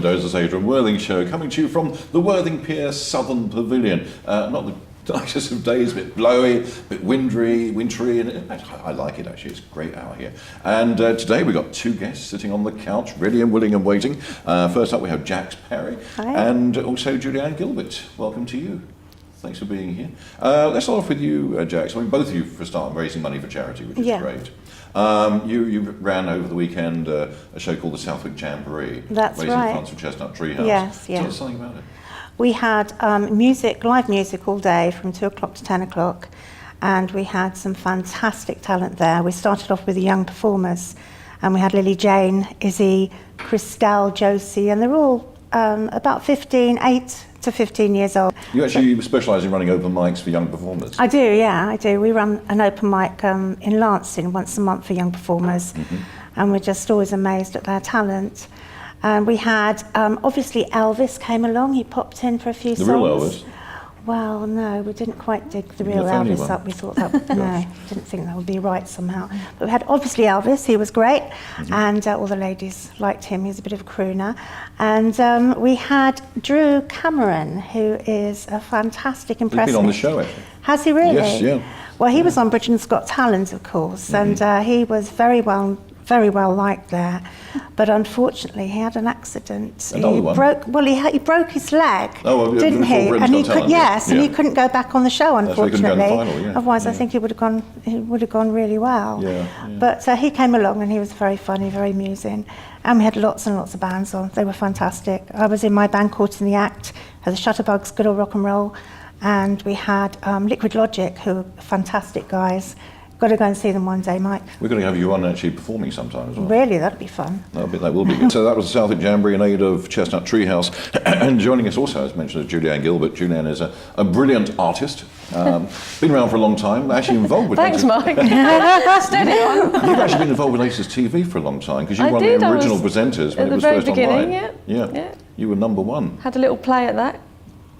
windows, as Adur Worthing show, coming to you from the Worthing Pier Southern Pavilion. Not the nicest of days, a bit blowy, a bit wintry, and I like it actually, it's a great hour here. And today we've got two guests sitting on the couch, ready and willing and waiting. First up we have Jax Perry. Hi. And also Julianne Gilbert. Welcome to you. Thanks for being here. Let's start off with you, Jax. I mean, both of you, for a start, raising money for charity, which is great. You ran over the weekend a show called the Southwick Jamboree. That's raising right. funds for Chestnut Tree House. Yes, Tell us something about it. We had live music all day from 2 o'clock to 10 o'clock, and we had some fantastic talent there. We started off with the young performers, and we had Lily Jane, Izzy, Christelle, Josie, and they're all about 8 to 15 years old. You actually specialise in running open mics for young performers? I do, yeah, I do. We run an open mic in Lancing once a month for young performers, and we're just always amazed at their talent. And we had, obviously Elvis came along, he popped in for a few songs. The real Elvis? Well, no, we didn't quite dig the real Elvis up. We thought that, no, didn't think that would be right somehow. But we had obviously Elvis, he was great, and all the ladies liked him, he was a bit of a crooner. And we had Drew Cameron, who is a fantastic impressionist. He's been on the show, actually. Has he really? Yes, yeah. Well, he was on Britain's Got Talent, of course, and he was very well liked there, but unfortunately he had an accident. Another one? He broke his leg, didn't he? And he could, and he couldn't go back on the show, unfortunately. That's why he couldn't go to the final, Otherwise, I think he would have gone really well. But he came along and he was very funny, very amusing, and we had lots and lots of bands on. They were fantastic. I was in my band caught in the act, as the Shutterbugs, Good Old Rock and Roll, and we had Liquid Logic, who are fantastic guys. Got to go and see them one day, Mike. We're going to have you on actually performing sometime as well. Really, that'd be fun. That will be good. So that was the Southwick Jamboree in aid of Chestnut Tree House. And joining us also, as mentioned, is Julianne Gilbert. Julianne is a brilliant artist. Been around for a long time, actually involved with Thanks, Mike. Steady on. You've actually been involved with ASITIS TV for a long time, because you were one of the original presenters when it was first online. Yeah. You were number one. Had a little play at that.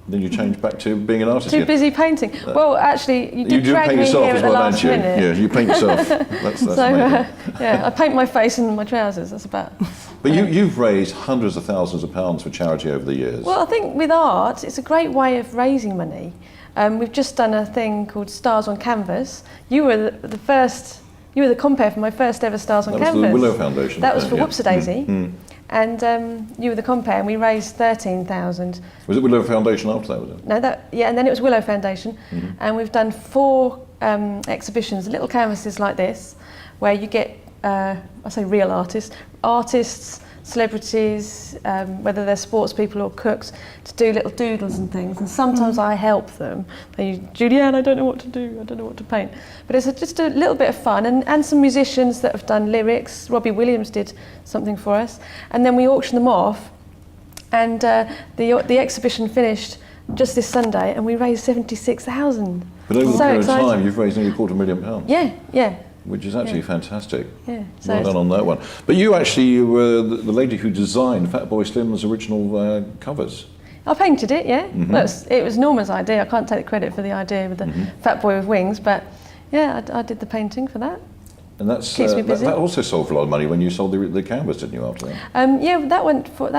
Then you changed back to being an artist. Too busy painting. Well, actually, you did drag me here at the last minute. Yeah, you paint yourself. That's so, I paint my face and my trousers. That's about. But you've raised hundreds of thousands of pounds for charity over the years. Well, I think with art, it's a great way of raising money. We've just done a thing called Stars on Canvas. You were the first. You were the compere for my first ever Stars on Canvas. That was the Willow Foundation. That was for Whoopsie-Daisy. And you were the compere, and we raised 13,000. Was it Willow Foundation after that, was it? No, and then it was Willow Foundation, and we've done 4 exhibitions, little canvases like this, where you get, I say real artists, celebrities, whether they're sports people or cooks, to do little doodles and things, and sometimes I help them. Julianne, I don't know what to do, I don't know what to paint. But it's just a little bit of fun, and some musicians that have done lyrics. Robbie Williams did something for us, and then we auction them off, and the exhibition finished just this Sunday, and we raised 76,000. But over the period of time, you've raised nearly £250,000. Yeah. Which is actually fantastic. Yeah. So well done on that one. But you actually were the lady who designed Fatboy Slim's original covers. I painted it, yeah. Well, it was Norma's idea. I can't take the credit for the idea with the Fat Boy with Wings, but yeah, I did the painting for that. And that's keeps me busy. That also sold for a lot of money when you sold the canvas, didn't you, after that? Yeah, that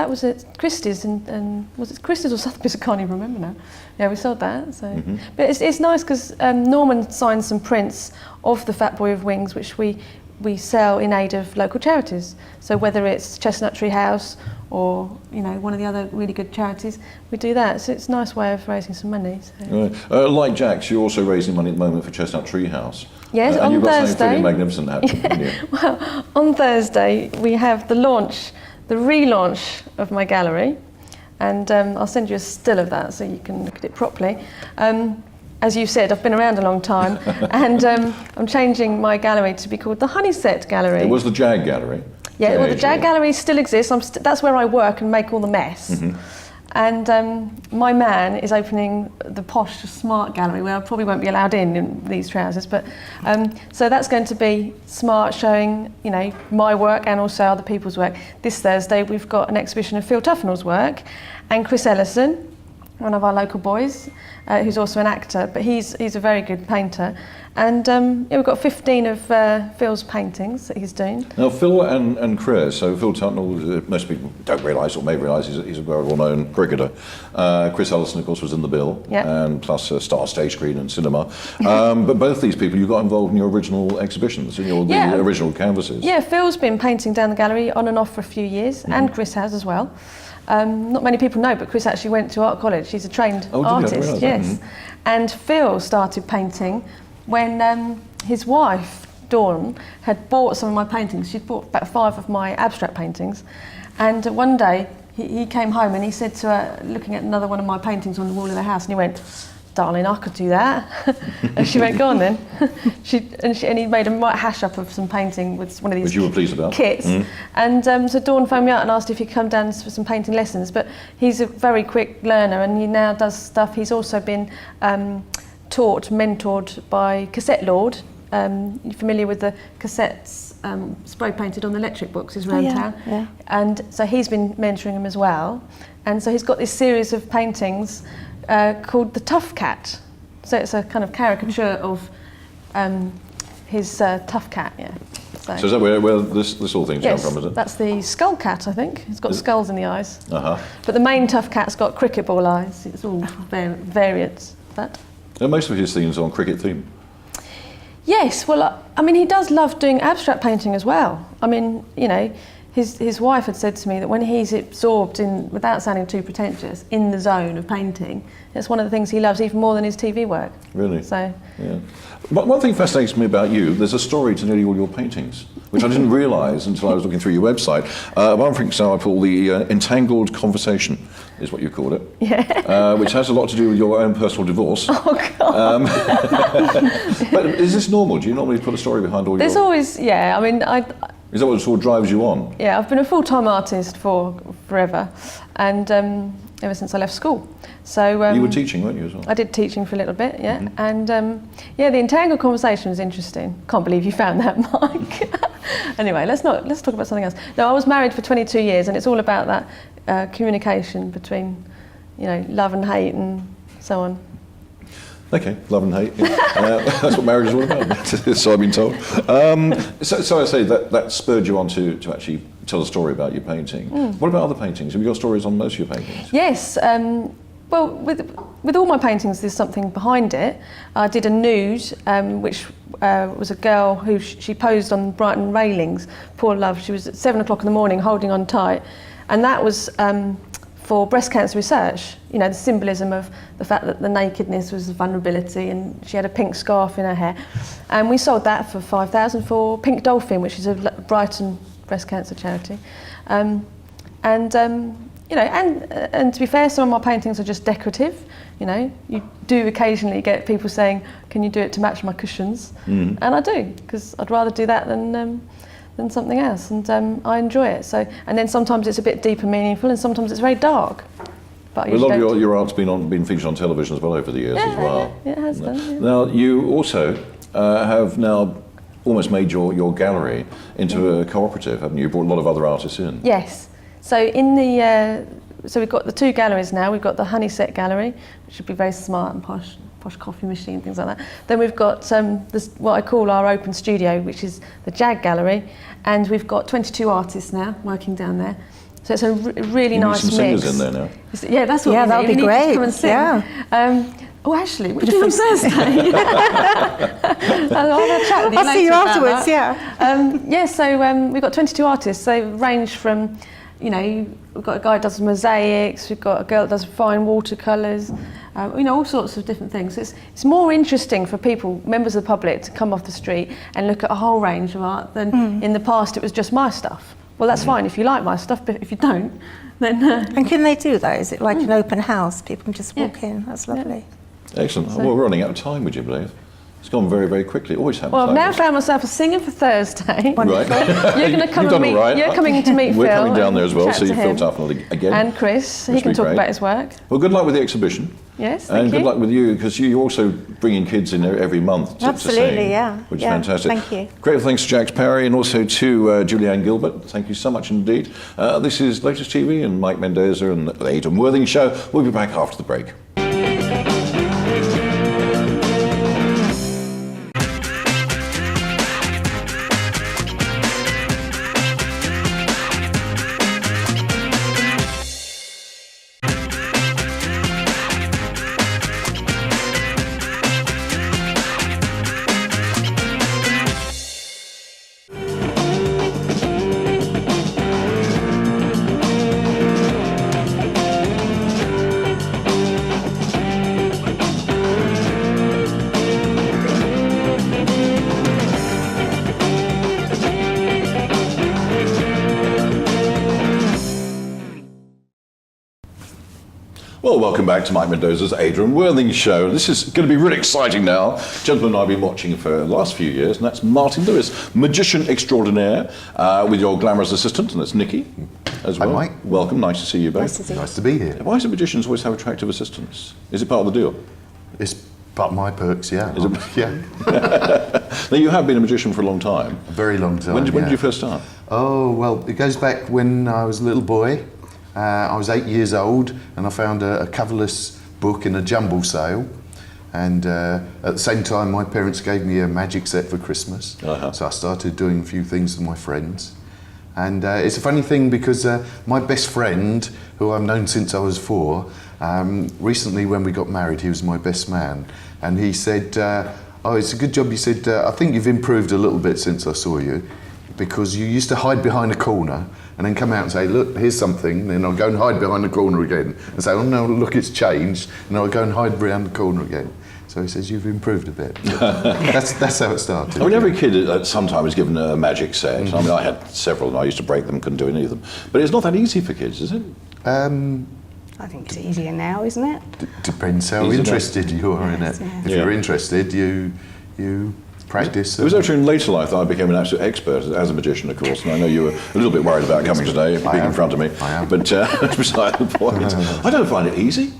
was at Christie's, and was it Christie's or Sotheby's? I can't even remember now. Yeah, we sold that. So, but it's nice because Norman signed some prints of the Fat Boy with Wings, which we sell in aid of local charities. So whether it's Chestnut Tree House or one of the other really good charities, we do that. So it's a nice way of raising some money. So. Like Jax, you're also raising money at the moment for Chestnut Tree House. Yes, on you've Thursday. Got something pretty magnificent happening. Well, on Thursday we have the relaunch of my gallery, and I'll send you a still of that so you can look at it properly. As you said, I've been around a long time, and I'm changing my gallery to be called the Honeyset Gallery. It was the Jag Gallery. Yeah, well, the Jag Gallery still exists. That's where I work and make all the mess. And my man is opening the posh, smart gallery, where I probably won't be allowed in these trousers. But so that's going to be smart, showing my work and also other people's work. This Thursday we've got an exhibition of Phil Tufnell's work, and Chris Ellison, one of our local boys, who's also an actor, but he's a very good painter. And yeah, we've got 15 of Phil's paintings that he's doing. Now, Phil and Chris, so Phil Tutnell, most people don't realise or may realise he's a very well-known cricketer. Chris Ellison, of course, was in the bill, and plus star stage screen and cinema. But both these people, you got involved in your original exhibitions, in the original canvases. Yeah, Phil's been painting down the gallery on and off for a few years, and Chris has as well. Not many people know, but Chris actually went to art college. He's a trained artist, yes. And Phil started painting when his wife, Dawn, had bought some of my paintings. She'd bought about 5 of my abstract paintings. And one day, he came home and he said to her, looking at another one of my paintings on the wall of the house, and he went, "Darling, I could do that." And she went, "Go on then." And he made a right hash up of some painting with one of these which you were pleased about. Kits. And so Dawn phoned me out and asked if he'd come down for some painting lessons. But he's a very quick learner and he now does stuff. He's also been mentored by Cassette Lord. You're familiar with the cassettes spray painted on the electric boxes around town? Yeah. And so he's been mentoring him as well. And so he's got this series of paintings called The Tough Cat. So it's a kind of caricature of his tough cat, So is that where this whole thing's come from, is it? That's the skull cat, I think. It's got skulls in the eyes. Uh-huh. But the main tough cat's got cricket ball eyes. It's all variants of that. And most of his themes are on cricket theme. Yes, well, I mean, he does love doing abstract painting as well. I mean, you know, his wife had said to me that when he's absorbed in, without sounding too pretentious, in the zone of painting, it's one of the things he loves even more than his TV work. Really? So. Yeah. One thing fascinates me about you, there's a story to nearly all your paintings, which I didn't realise until I was looking through your website. One, for example, the entangled conversation is what you called it. Yeah. Which has a lot to do with your own personal divorce. Oh, God. But is this normal? Do you normally put a story behind all There's always, I mean, Is that what sort of drives you on? Yeah, I've been a full-time artist for forever, and ever since I left school. So you were teaching, weren't you, as well? I did teaching for a little bit, and the entangled conversation was interesting. Can't believe you found that, Mike. Anyway, let's talk about something else. No, I was married for 22 years, and it's all about that communication between, love and hate and so on. Okay, love and hate. That's what marriage is all about, so I've been told. So I say that spurred you on to actually tell a story about your painting. What about other paintings? Have you got stories on most of your paintings? Yes. Well, with all my paintings, there's something behind it. I did a nude, which was a girl who she posed on Brighton railings. Poor love, she was at 7 o'clock in the morning holding on tight. And that was for breast cancer research, the symbolism of the fact that the nakedness was a vulnerability, and she had a pink scarf in her hair. And we sold that for £5,000 for Pink Dolphin, which is a Brighton breast cancer charity. And to be fair, some of my paintings are just decorative. You do occasionally get people saying, "Can you do it to match my cushions?" And I do, because I'd rather do that than something else, and I enjoy it. So, and then sometimes it's a bit deeper, meaningful, and sometimes it's very dark. But a lot of your art's been featured on television as well over the years as well. Yeah, it has done. Yeah. Now you also have now almost made your gallery into a cooperative, haven't you? You brought a lot of other artists in. Yes. So so we've got the 2 galleries now. We've got the Honeyset Gallery, which should be very smart and posh coffee machine, things like that. Then we've got what I call our open studio, which is the Jag Gallery, and we've got 22 artists now working down there. So it's a really nice mix. Some singers in there now. Yeah, that's what. Yeah, that would be great. Come and sing. Yeah. Actually, we're doing on Thursday. I'll have a chat with you I'll see you later afterwards. about that. So we've got 22 artists. They range from, we've got a guy who does mosaics. We've got a girl that does fine watercolours. All sorts of different things. It's more interesting for people, members of the public, to come off the street and look at a whole range of art than in the past it was just my stuff. Well, that's fine if you like my stuff, but if you don't, then... And can they do that? Is it like an open house? People can just walk in? That's lovely. Excellent. Well, we're running out of time, would you believe? It's gone very, very quickly. It always happens. Well, I've like now this. found myself a singer for Thursday. Right. You're going to come You've done and meet. all right. You're coming to meet We're Phil. coming down there as well, chat so to you Phil him. Tuffnell again. And Chris, he Which can will be talk great. about his work. Well, good luck with the exhibition. Yes, And thank good you. luck with you, because you also bring in kids in there every month to Absolutely, sing, yeah. which is Yeah, fantastic. thank you. Great thanks to Jax Parry and also to Julianne Gilbert. Thank you so much indeed. This is Lotus TV and Mike Mendoza and the Adur Worthing Show. We'll be back after the break. Well, welcome back to Mike Mendoza's Adur Worthing Show. This is going to be really exciting now. Gentlemen I've been watching for the last few years, and that's Martin Lewis, magician extraordinaire, with your glamorous assistant, and that's Nikki as well. Hi, Mike. Welcome, nice to see you both. Nice to see you. Nice to be here. Why do magicians always have attractive assistants? Is it part of the deal? It's part of my perks, yeah. Is it? Yeah, Now, you have been a magician for a long time. a very long time. When did yeah. you first start? Oh, well, it goes back when I was a little boy. I was 8 years old, and I found a coverless book in a jumble sale. And at the same time, my parents gave me a magic set for Christmas. Uh-huh. So I started doing a few things with my friends. And it's a funny thing because my best friend, who I've known since I was 4, recently when we got married, he was my best man. And he said, oh, it's a good job. He said, I think you've improved a little bit since I saw you, because you used to hide behind a corner and then come out and say, look, here's something. And then I'll go and hide behind the corner again and say, oh no, look, it's changed. And I'll go and hide behind the corner again. So he says, you've improved a bit. that's how it started. I mean, every kid at some time is given a magic set. I mean, I had several and I used to break them, couldn't do any of them. But it's not that easy for kids, is it? I think it's easier now, isn't it? Depends how Easy interested you are in it. yeah. If Yeah. you're interested, you practice. It was actually in later life that I became an absolute expert as a magician, of course, and I know you were a little bit worried about coming today, being in front of me. I am. But that's beside the point. I don't find it easy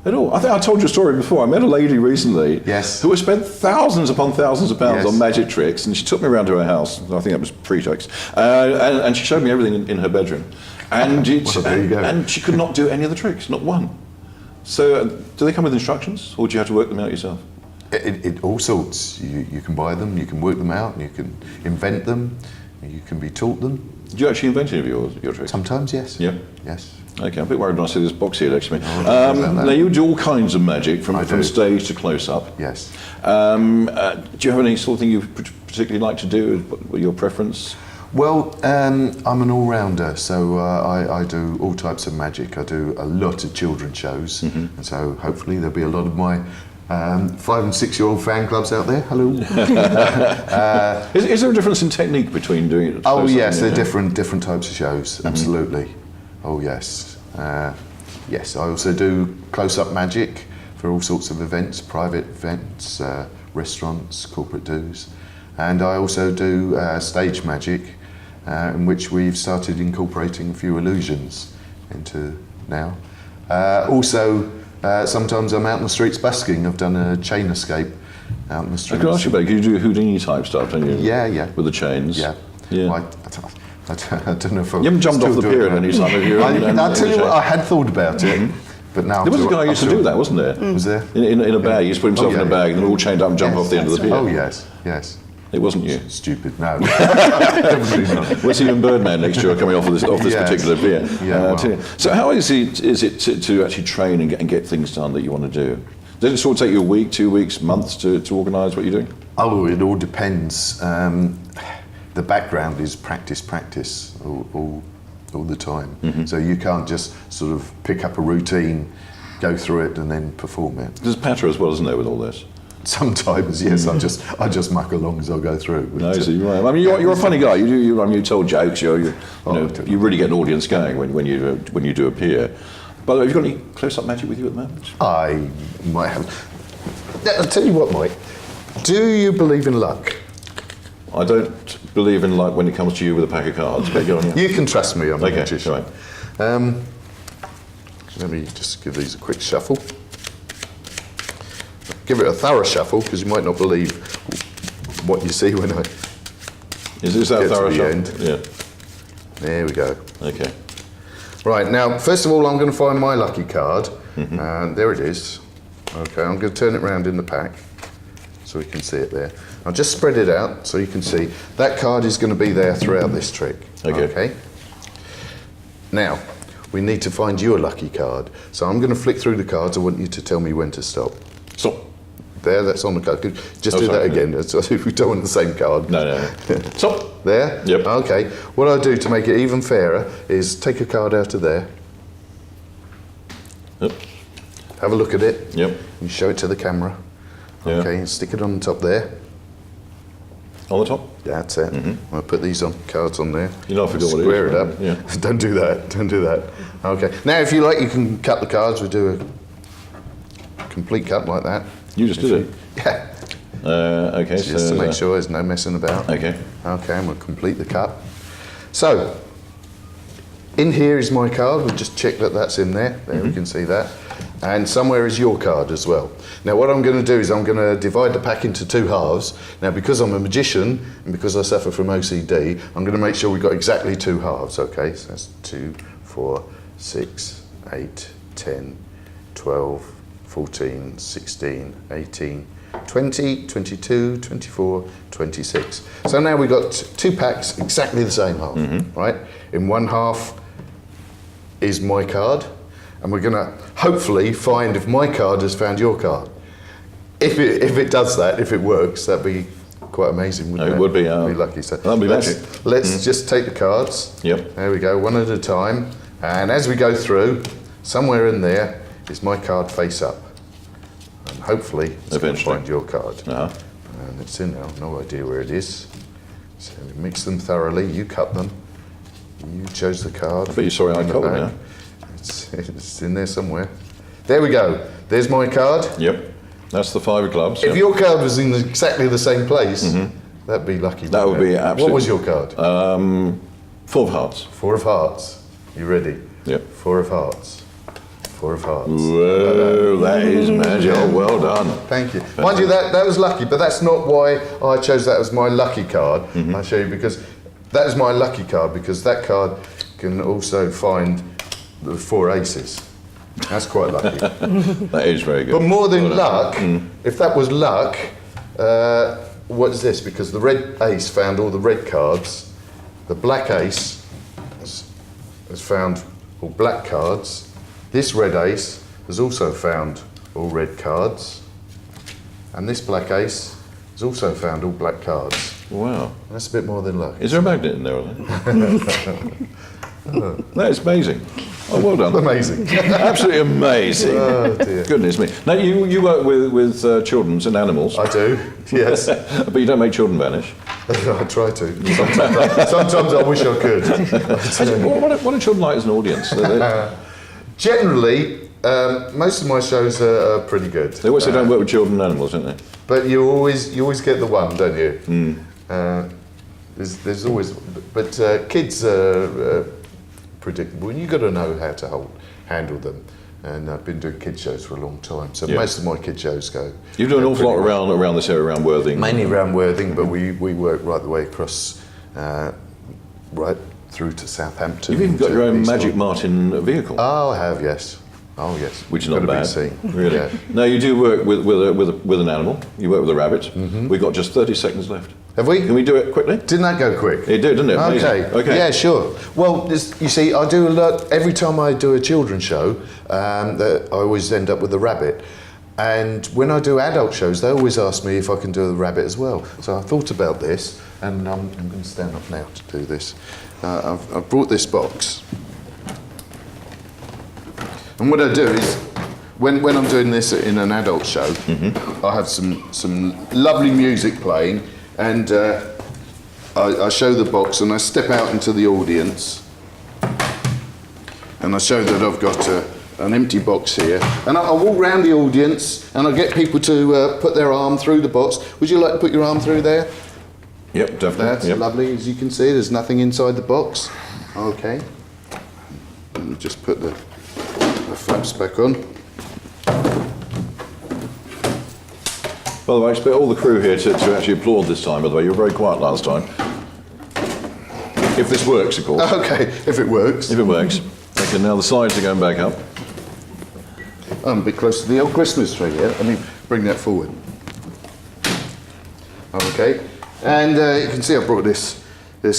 at all. I think I told you a story before. I met a lady recently Yes. who has spent thousands upon thousands of pounds Yes. on magic tricks, and she took me around to her house. I think that was pre-tricks, and she showed me everything in her bedroom. And, Well, there you go. and she could not do any of the tricks, not one. So do they come with instructions, or do you have to work them out yourself? It all sorts. You can buy them, you can work them out, you can invent them, you can be taught them. Do you actually invent any of your tricks? Sometimes, yes. Yeah. Yes. Okay, I'm a bit worried when I see this box here next to me. don't worry about that. Now, you do all kinds of magic I from do. stage to close-up. Yes. Do you have any sort of thing you particularly like to do? What your preference? Well, I'm an all-rounder, so I do all types of magic. I do a lot of children's shows, and so hopefully there'll be a lot of my 5 and 6 year old fan clubs out there. Hello. Is there a difference in technique between doing it? Oh yes, there they're different types of shows. Absolutely. Oh yes. Yes, I also do close-up magic for all sorts of events, private events, restaurants, corporate do's, and I also do stage magic, in which we've started incorporating a few illusions into now. Sometimes I'm out in the streets busking. I've done a chain escape out in the I streets. could ask you about it. You do Houdini type stuff, don't you? Yeah. With the chains. Yeah. Yeah. Well, I don't know if You haven't jumped off the pier at any time, have you? I'll tell you what, I had thought about it, but now... There was a guy who used to do that, wasn't there? Was there? In a bag. He used to put himself Oh, yeah, in a bag yeah. and then all chained up and jump Yes, off the end of the that's pier. Oh yes, yes. It wasn't you. Stupid, no. Definitely not. We'll see you in Birdman next year coming off this Yes. particular pier. Yeah, well. So how easy is it to actually train and get things done that you want to do? Does it sort of take you a week, 2 weeks, months to organise what you're doing? Oh, it all depends. The background is practice all the time. So you can't just sort of pick up a routine, go through it and then perform it. There's patter as well, isn't there, with all this? Sometimes, yes, I just muck along as I go through. No, so you're right. I mean, you're a funny guy. You tell jokes. You Oh, you really get an audience going when you do appear. By the way, have you got any close-up magic with you at the moment? I might have. I'll tell you what, Mike. Do you believe in luck? I don't believe in luck when it comes to you with a pack of cards, but go on. You can trust me, I'm a Okay, magician. right. Let me just give these a quick shuffle. Give it a thorough shuffle, because you might not believe what you see when I Is this that get thorough to the shuffle? end. Yeah. There we go. Okay. Right, now, first of all, I'm going to find my lucky card. And there it is. Okay, I'm going to turn it around in the pack so we can see it there. I'll just spread it out so you can see. That card is going to be there throughout this trick. Okay. Now, we need to find you a lucky card. So I'm going to flick through the cards. I want you to tell me when to stop. Stop. There, that's on the card. Just Oh, do sorry, that again. If we don't want the same card. No. Stop. There? Yep. Okay. What I'll do to make it even fairer is take a card out of there. Yep. Have a look at it. Yep. You show it to the camera. Yeah. Okay, and stick it on the top there. On the top. That's it. I'll put these cards on there. You know, I forgot what it is, Square it right? up. Yeah. Don't do that. Don't do that. Okay. Now, if you like, you can cut the cards. We do a complete cut like that. You just did it. Yeah. Okay. Just to make sure there's no messing about. Okay. Okay, and we'll complete the cut. So, in here is my card. We'll just check that that's in there. There, we can see that. And somewhere is your card as well. Now, what I'm going to do is I'm going to divide the pack into two halves. Now, because I'm a magician and because I suffer from OCD, I'm going to make sure we've got exactly two halves, okay? So that's 2, 4, 6, 8, 10, 12, 14, 16, 18, 20, 22, 24, 26. So now we've got two packs exactly the same half, right? In one half is my card, and we're going to hopefully find if my card has found your card. If it does that, if it works, that'd be quite amazing, wouldn't it? It would be. Be lucky. So That'd be magic. let's just take the cards. Yep. There we go, one at a time. And as we go through, somewhere in there is my card face up. And hopefully it's going to Eventually. find your card. Uh-huh. And it's in there, I've no idea where it is. So we mix them thoroughly, you cut them. You chose the card. I bet you're sorry I on the cut them back. now. It's in there somewhere. There we go. There's my card. Yep. That's the 5 of clubs. If Yep. your card was in exactly the same place, that'd be lucky. That wouldn't would be it? absolutely- What was your card? 4 of hearts. 4 of hearts. You ready? Yep. 4 of hearts. 4 of hearts. Whoa, that is magic. Oh, well done. Thank you. Mind you, that was lucky, but that's not why I chose that as my lucky card. I'll show you because that is my lucky card because that card can also find the 4 aces. That's quite lucky. That is very good. But more than Well luck, if that was luck, what is this? Because the red ace found all the red cards, the black ace has found all black cards, this red ace has also found all red cards, and this black ace has also found all black cards. Wow. That's a bit more than luck. Is there a magnet in there? Or that is amazing. Oh, well done. Amazing. Absolutely amazing. Oh dear. Goodness me. Now, you work with children and animals, I do, yes. but you don't make children vanish. I try to. Sometimes I wish I could. What are children like as an audience? Generally, most of my shows are pretty good. They always say don't work with children and animals, don't they? But you always get the one, don't you? There's always, but kids are predictable, and you've got to know how to handle them. And I've been doing kids shows for a long time, so Yeah. most of my kid shows go. You do an awful lot around this area, around Worthing. Mainly around Worthing, but we work right the way across, right through to Southampton. You've even got to your own East Magic London. Martin vehicle, Oh, I have, yes. Oh, yes. which is Got not a big bad. scene. Really. Yeah. Now you do work with an animal. You work with a rabbit. We've got just 30 seconds left. Have we? Can we do it quickly? Didn't that go quick? It did, didn't it? Amazing. Okay. Okay. Yeah, sure. Well, you see, I do a lot. Every time I do a children's show, I always end up with a rabbit. And when I do adult shows, they always ask me if I can do the rabbit as well. So I thought about this, and I'm going to stand up now to do this. I've brought this box. And what I do is, when I'm doing this in an adult show, I have some lovely music playing, and I show the box, and I step out into the audience, and I show that I've got an empty box here, and I'll walk around the audience and I'll get people to put their arm through the box. Would you like to put your arm through there? Yep, definitely. That's yep. lovely. As you can see, there's nothing inside the box. Okay. And just put the flaps back on. By the way, I expect all the crew here to actually applaud this time, by the way. You were very quiet last time. If this works, of course. Okay, if it works. If it works. Okay, now the sides are going back up. I'm a bit close to the old Christmas tree here. Let me bring that forward. Okay, and you can see I brought this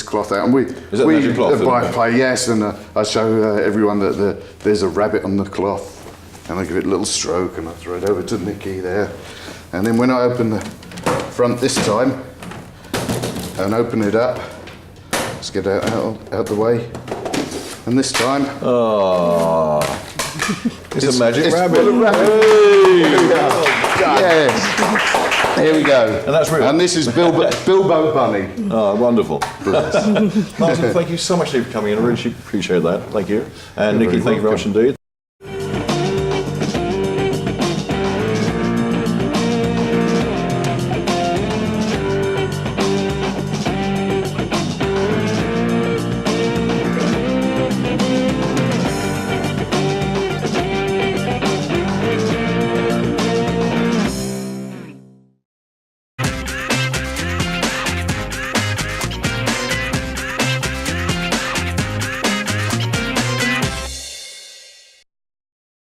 cloth out, and Is that magic cloth? Yes, and I show everyone that there's a rabbit on the cloth, and I give it a little stroke, and I throw it over to Nikki there, and then when I open the front this time, and open it up, let's get out the way, and this time. Oh, it's a magic rabbit. Full of rabbit. Yes. Here we go. And that's real. And this is Bilbo Bunny. Oh, wonderful. Martin, thank you so much for coming in. I really appreciate that. Thank you. And You're Nikki, very thank you very much indeed.